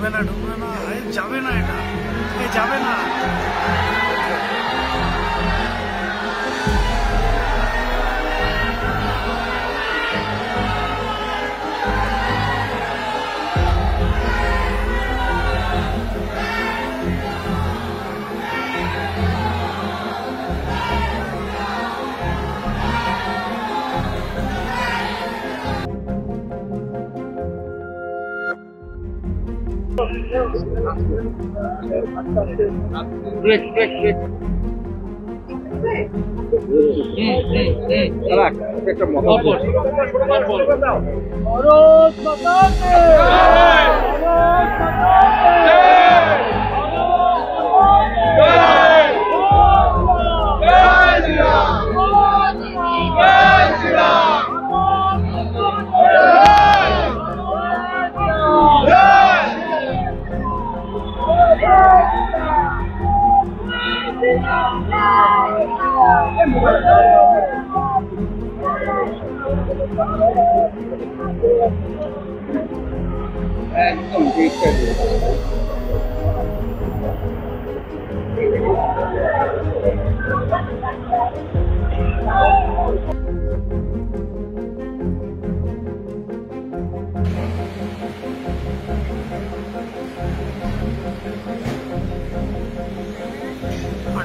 ঢুকবে না যাবে না, এটা যাবে না। Break. Relax. একটা মহল বল। ভারত মাতা কি জয়! ভারত মাতা কি জয়! জয় শ্রী রাম! জয় শ্রী রাম! একদম ঠিক আছে।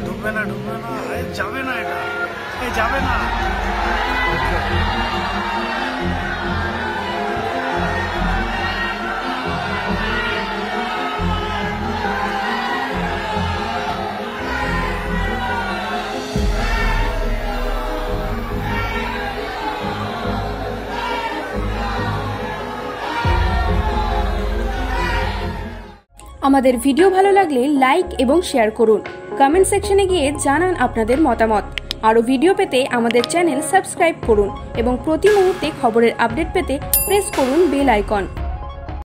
ঢুকবে না, যাবে না, এটা যাবে না। আমাদের ভিডিও ভালো লাগলে লাইক এবং শেয়ার করুন। কমেন্ট সেকশনে গিয়ে জানান আপনাদের মতামত। আরও ভিডিও পেতে আমাদের চ্যানেল সাবস্ক্রাইব করুন এবং প্রতি মুহূর্তে খবরের আপডেট পেতে প্রেস করুন বেল আইকন।